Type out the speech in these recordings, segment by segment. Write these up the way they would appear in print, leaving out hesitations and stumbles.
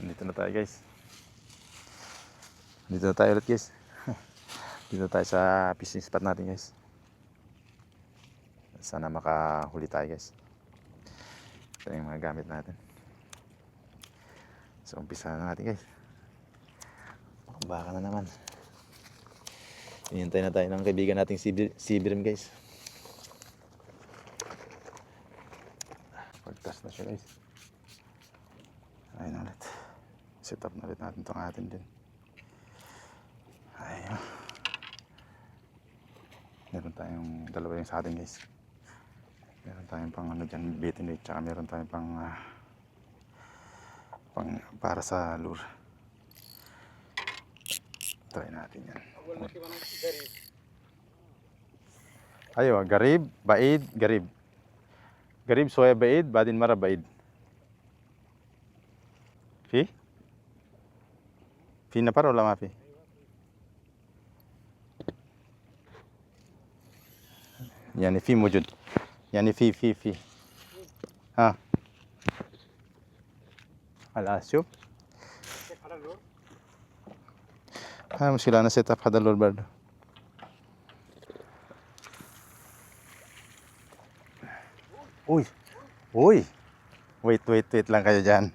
Nandito na tayo guys. Dito na tayo ulit guys. Dito tayo sa fishing spot natin guys. Sana makahuli tayo guys. Ito yung mga gamit natin. So umpisa na natin guys. Baka na naman. Hinihintay na tayo ng kaibigan nating si Birim guys. Pagtas na siya guys. Ayun ulit. Set up na ulit natin itong atin din. Ayun. Meron tayong dalawa yung sa atin guys. Meron tayong pang ano dyan, bait and bait. Tsaka meron tayong pang para sa lure. Try natin yan. Ayo, garib, baid, garib. Garib, soya baid, badin mara baid. Fi? Fi na para wala ma fi? Yani fi mujud. Yani fi. Ha? Alas شوف ها مشكلة أنا سيت أب هذا اللون برضه. Uy, wait lang kayo dyan.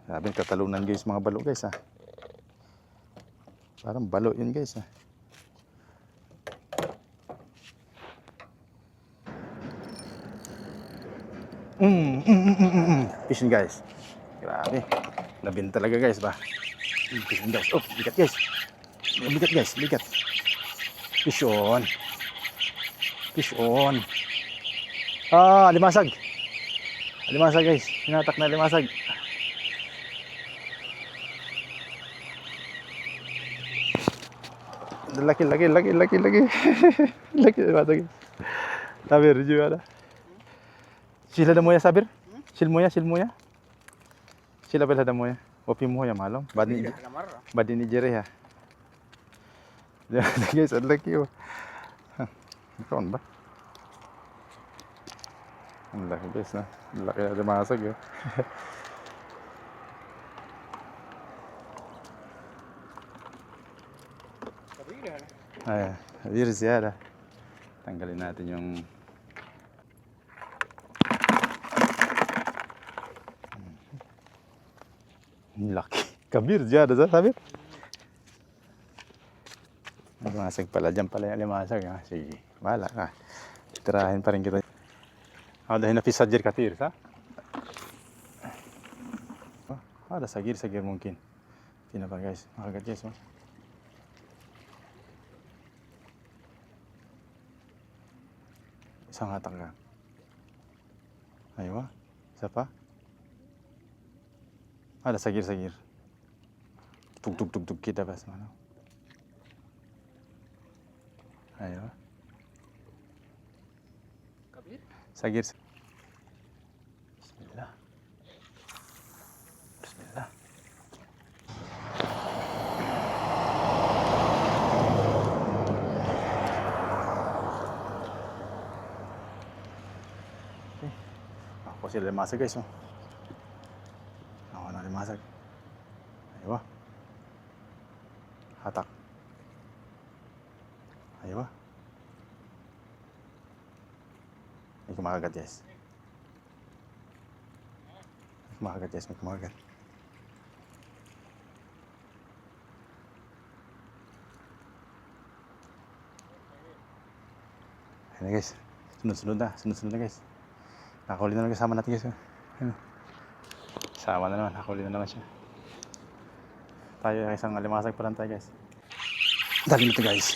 Sabi katalunan guys mga balo guys ha. Parang balo yun guys ha. Fishing guys. Grabe. Labin talaga guys ba. Fishing guys. Oh, bigat guys. Bigat guys, bigat. Fish on. Fish on. Ah, limasag. Limasag guys. Hinatak na limasag. Laki. Laki limasag. Sabir juga ada. Sila da moya sabir? Silmoya. Sila bela da moya. Opi mo ya malom. Badin ni jere ya. Guys, ang laki oh. Ikaw ba? Ang laki guys na. Ang laki na lumasag oh. Ay, habir ziyada. Tanggalin natin yung laki. Kabir ziyada sa sabir. Limasag pala. Diyan pala yung limasag ha. Sige, bahala ka. Tirahin pa rin kita. Dahil na pisajir katir sa? Ada sagir mungkin. Tina pa guys. Makagat guys oh. Isang hatak ka. Aywa. Isa pa. Ada sagir. Tug kita pas mana. Ayo. Kabir? Sagir. Bismillah. Okay. Ako sila limasag guys oh. Ako na limasag. Ayo. Hatak. Ayo. May kumakagat guys. May kumakagat. Ayan na guys. Sunod na guys. Nakahuli na naman kasama natin guys. Sama na naman. Nakahuli na naman siya. Tayo isang alimasag pa lang tayo guys. Dali natin guys.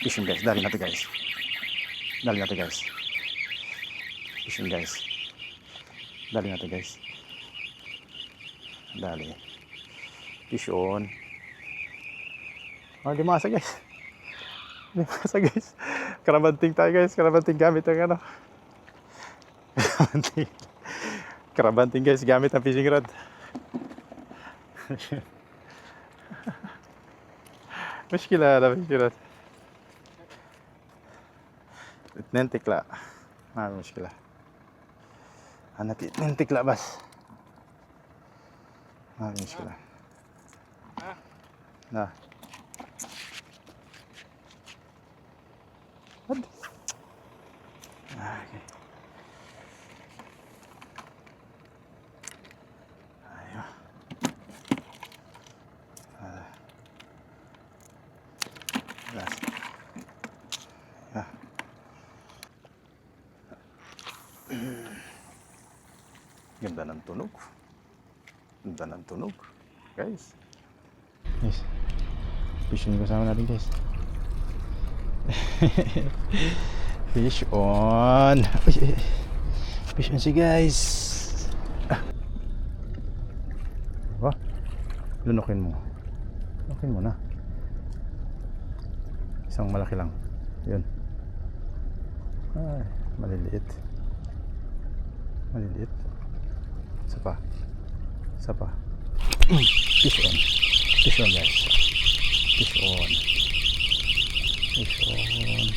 Fishing guys. Dali natin guys. Fishing guys. Dali natin guys. Dali. Fish on. Oh, limasa guys. Karabanting tayo guys. Karabanting gamit ang ano. Karabanting guys gamit ang fishing rod. مشكلة هذا. اتنين تكلا ما في مشكلة. أنا اتنين تكلا بس ما في مشكلة. لا ود. اوكي ايوه هذا بس ganda ng tunog. Ganda ng tunog. Guys. Guys. Fish on kasama natin guys. Fish on. Fish on si guys. Oh. Lunukin mo. Lunukin mo na. Isang malaki lang. Yun. Ay, maliliit. Maliliit. Isa pa. Isa pa. Fish on. Fish on guys. Fish on. Fish on.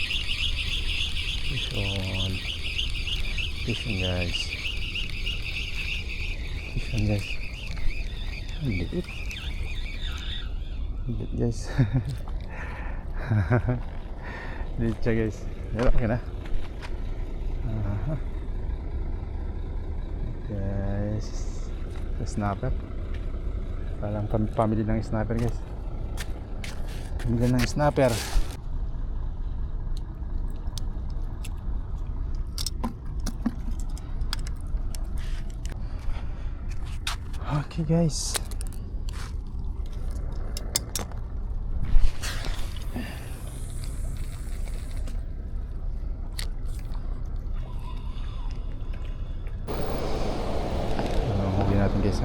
Fish on. Fish on guys. Fish on guys. Maliliit. Maliliit guys. Maliliit siya guys. Pero okay na. Guys, snapper. Parang family ng snapper guys. Family ng snapper. Okay guys. Natin guys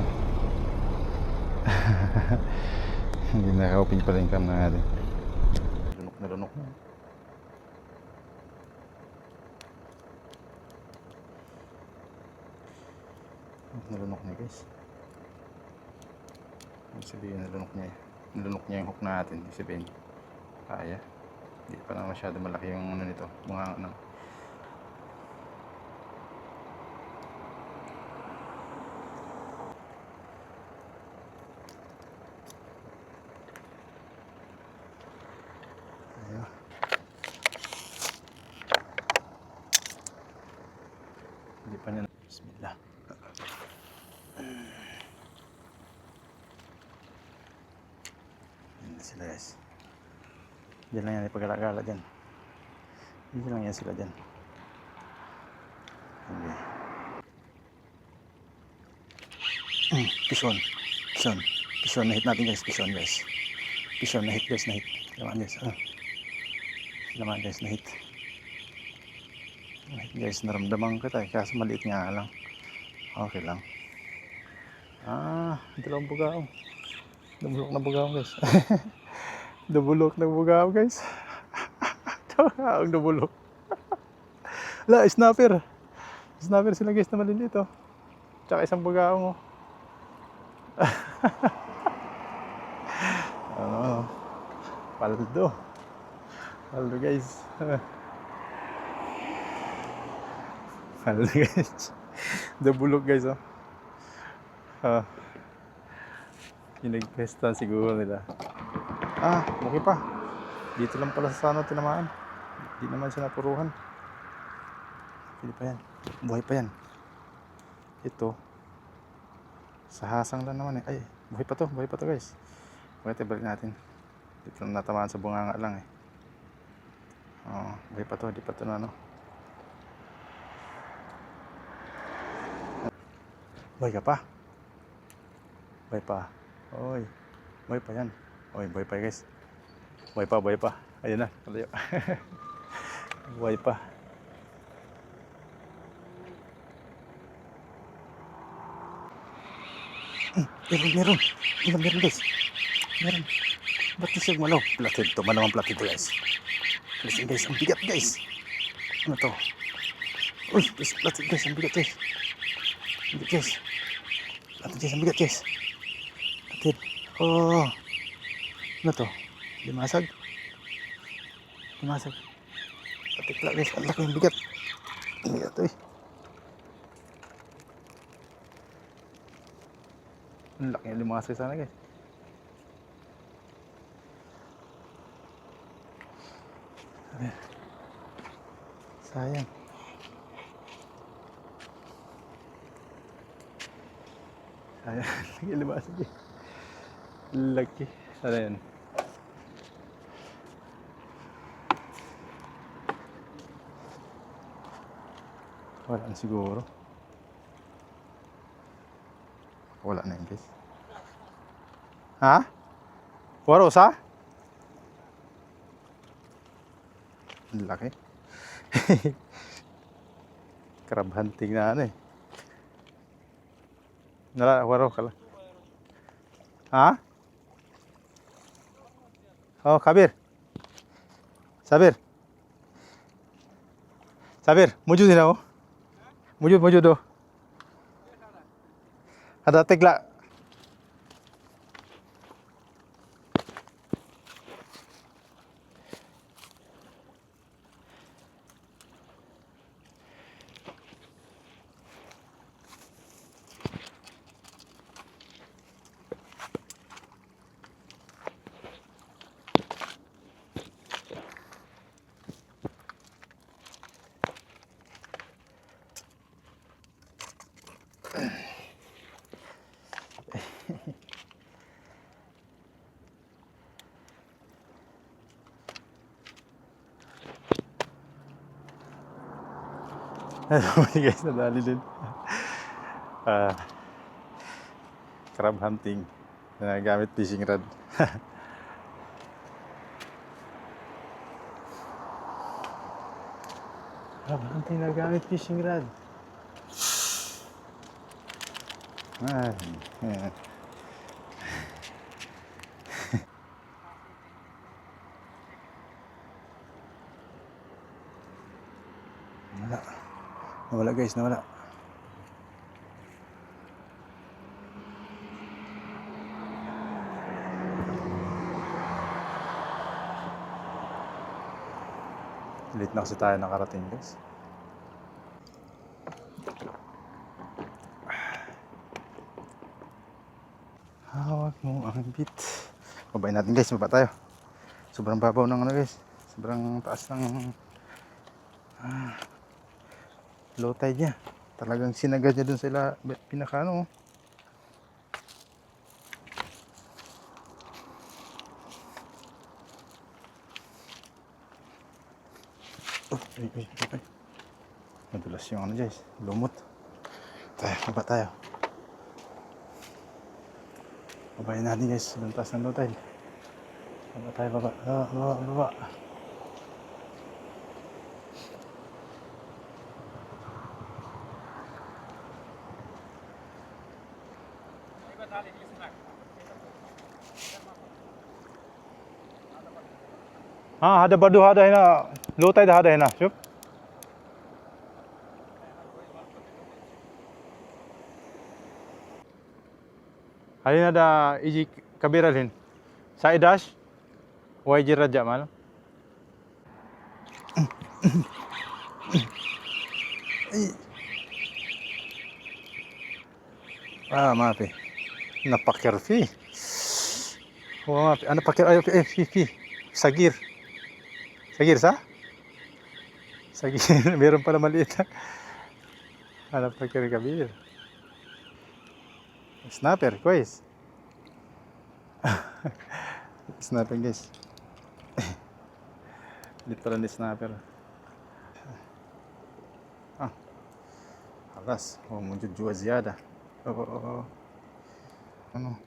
hindi naka-open pala yung cam na natin. Lunok na lunok na. Nalunok niya guys. Ibig sabihin nalunok niya yung hook natin. Ibig sabihin kaya. Hindi pa na masyado malaki yung ano nito, mga ano. Hindi pa niya. Bismillah. Yan sila guys. Diyan lang yan ipagala-gala dyan. Diyan lang yan sila dyan. Okay. Pison. Pison. Pison na hit natin guys. Pison guys. Pison na hit guys. Na hit. Laman guys. Laman guys na hit. Guys, naramdaman ko tayo kasi maliit nga lang. Okay lang. Dalawang bugao. Nabulok na bugao guys. Nabulok na bugao guys. Ang nabulok. La, snapper. Snapper sila guys na maliliit oh. Tsaka isang bugao mo. Ano? Paldo. Paldo guys. Paldo guys. Nabulok guys oh. Pinagpestan siguro nila. Okay pa. Dito lang pala sa sana tinamaan. Hindi naman siya napuruhan. Hindi pa yan. Buhay pa yan. Ito. Sa hasang lang naman eh. Ay, buhay pa to guys. Bakit balik natin. Dito lang natamaan sa bunganga lang eh. Buhay pa to. Di pa to na ano. Buhay ka pa. Buhay pa. Oy. Buhay pa yan. Oy, buhay pa guys. Buhay pa. Ayun na. Kalayo. Buhay pa. Meron guys. Meron. Ba't na siya malaw? Platid to. Malawang platid to guys. Listen guys. Ang bigat guys. Ano to? Uy, platid guys. Ang bigat guys. Ang bigat guys. Platid guys. Ang bigat guys. Platid. Ano to? Limasag. Patikla guys, ang laki yung bigat. Ang bigat eh. Ang laki yung limasay sana guys. Sayang. Sayang. Lagi yung limasay guys. Laki. Sana yan. Wala na siguro. Wala na yun guys. Ha? Warosa? Ang laki. Crab hunting na ano eh. Waro ka lang. Ha? Oh, Kabir. Sabir. Sabir, mujud din ako. Mujud do. Ada tegla. Guys, nadali din. Ah, crab hunting na gamit fishing rod. Crab hunting na gamit fishing rod. Ay, yeah. Nawala guys, nawala. Late na kasi tayo nakarating guys. Hawak mo ang bit. Babayin natin guys, baba tayo. Sobrang babaw ng ano guys. Sobrang taas ng low tide niya. Talagang sinagad niya dun sila pinaka ano. Ay. Madulas yung ano guys, lumot. Tayo, baba tayo. Babayin natin guys, sobrang taas ng low tide. Baba tayo, baba. हाँ हदा बड्डू हदा है ना लोता है हदा है ना चुप hari ini ada iji kabiral saya dash YJ Raja mal maaf ya napakir fi maaf ana pakir ayo fi Sagir sa? Sagir, meron pala maliit. Hanap pa kami kabir. Snapper, guys. Snapper guys. Literal ni snapper. Alas, موجود جوا زيادة. Ano?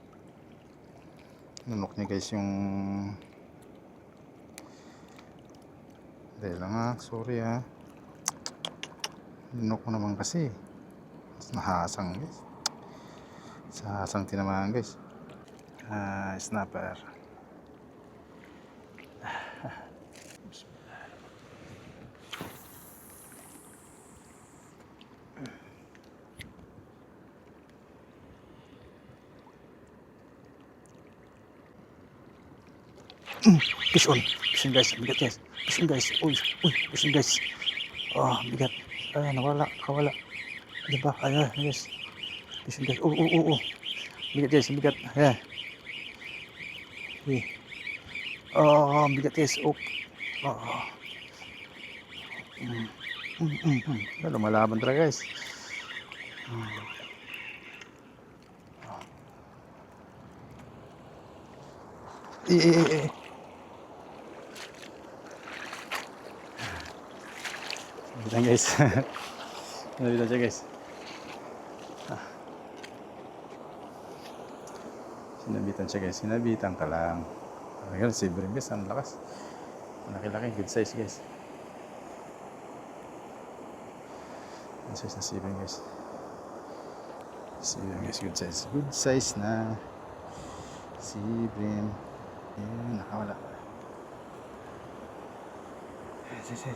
Nunok niya guys yung dahil lang sorry Nunok ko naman kasi nahasang guys sa hasang tinamaan guys snapper Fish on. Fish on guys. Bigat guys. Fish on guys. Uy. Uy. Fish on guys. Oh, bigat. Ah, nawala. Kawala. Diba? Ayan guys. Fish on guys. Bigat guys. Bigat. Ayan. Uy. Oh, bigat guys. Oh. Oh. Lumalaban talaga guys. Eh. Bilang guys. Nabitan siya guys. Sinabitan siya guys. Sinabitan ka lang. Ayan, si Brim guys. Ang lakas. Laki-laki. Good size guys. Good size na sibling guys. Sibling guys. Good size. Good size na sibling. Ayan, nakawala. Yes.